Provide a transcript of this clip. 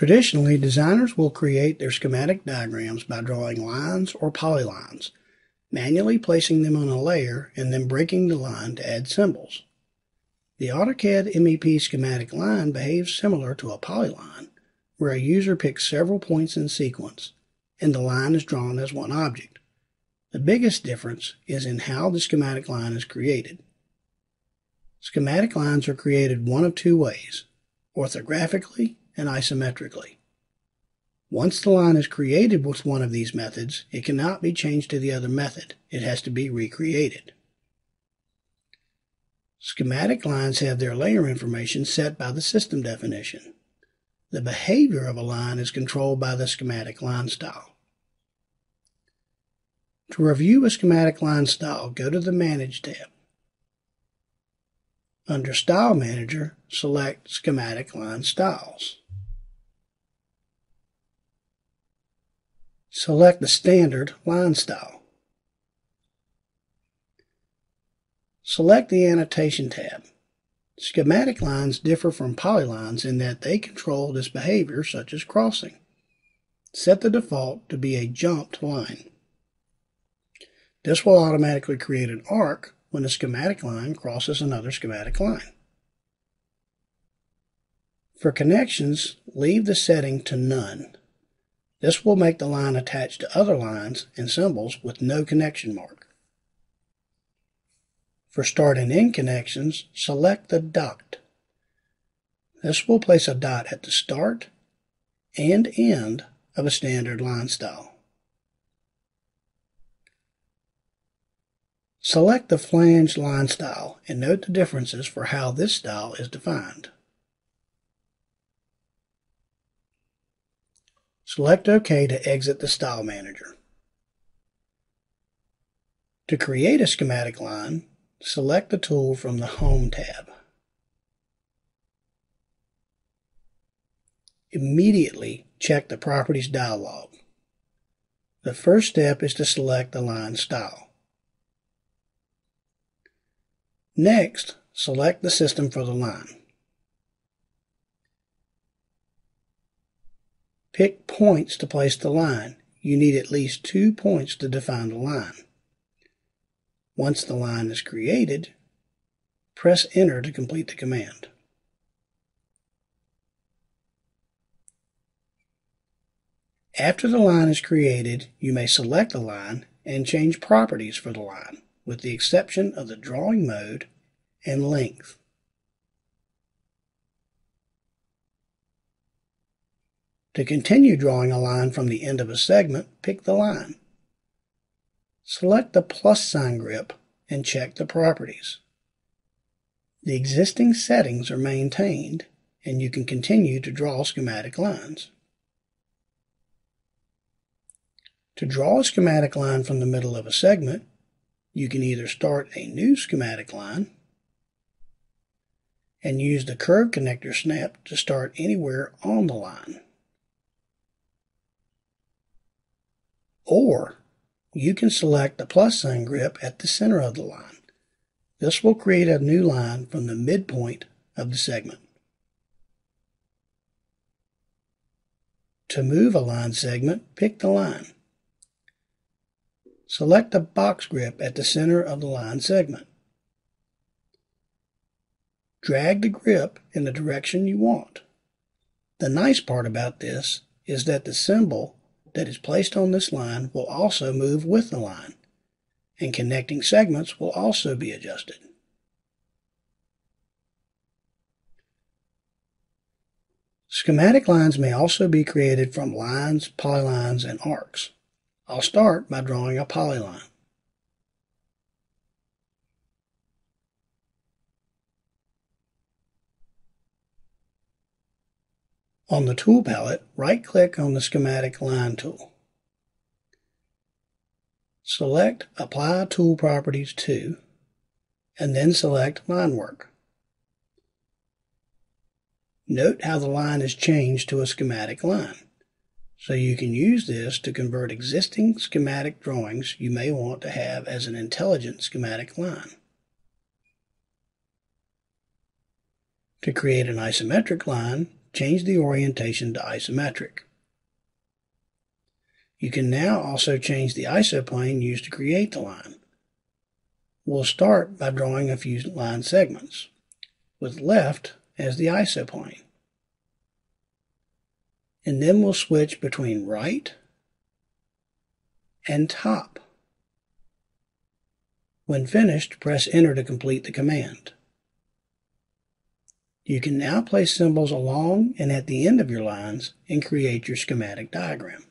Traditionally, designers will create their schematic diagrams by drawing lines or polylines, manually placing them on a layer and then breaking the line to add symbols. The AutoCAD MEP schematic line behaves similar to a polyline, where a user picks several points in sequence, and the line is drawn as one object. The biggest difference is in how the schematic line is created. Schematic lines are created one of two ways, orthographically and isometrically. Once the line is created with one of these methods, it cannot be changed to the other method. It has to be recreated. Schematic lines have their layer information set by the system definition. The behavior of a line is controlled by the schematic line style. To review a schematic line style, go to the Manage tab. Under Style Manager, select Schematic Line Styles. Select the standard line style. Select the Annotation tab. Schematic lines differ from polylines in that they control this behavior, such as crossing. Set the default to be a jumped line. This will automatically create an arc when a schematic line crosses another schematic line. For connections, leave the setting to None. This will make the line attach to other lines and symbols with no connection mark. For start and end connections, select the dot. This will place a dot at the start and end of a standard line style. Select the flange line style and note the differences for how this style is defined. Select OK to exit the Style Manager. To create a schematic line, select the tool from the Home tab. Immediately check the Properties dialog. The first step is to select the line style. Next, select the system for the line. Pick points to place the line. You need at least 2 points to define the line. Once the line is created, press Enter to complete the command. After the line is created, you may select the line and change properties for the line, with the exception of the drawing mode and length. To continue drawing a line from the end of a segment, pick the line. Select the plus sign grip and check the properties. The existing settings are maintained, and you can continue to draw schematic lines. To draw a schematic line from the middle of a segment, you can either start a new schematic line and use the curve connector snap to start anywhere on the line. Or you can select the plus sign grip at the center of the line. This will create a new line from the midpoint of the segment. To move a line segment, pick the line. Select the box grip at the center of the line segment. Drag the grip in the direction you want. The nice part about this is that the symbol that is placed on this line will also move with the line, and connecting segments will also be adjusted. Schematic lines may also be created from lines, polylines, and arcs. I'll start by drawing a polyline. On the tool palette, right-click on the Schematic Line tool. Select Apply Tool Properties to, and then select Line Work. Note how the line is changed to a schematic line, so you can use this to convert existing schematic drawings you may want to have as an intelligent schematic line. To create an isometric line, change the orientation to isometric. You can now also change the isoplane used to create the line. We'll start by drawing a few line segments, with left as the isoplane. And then we'll switch between right and top. When finished, press Enter to complete the command. You can now place symbols along and at the end of your lines and create your schematic diagram.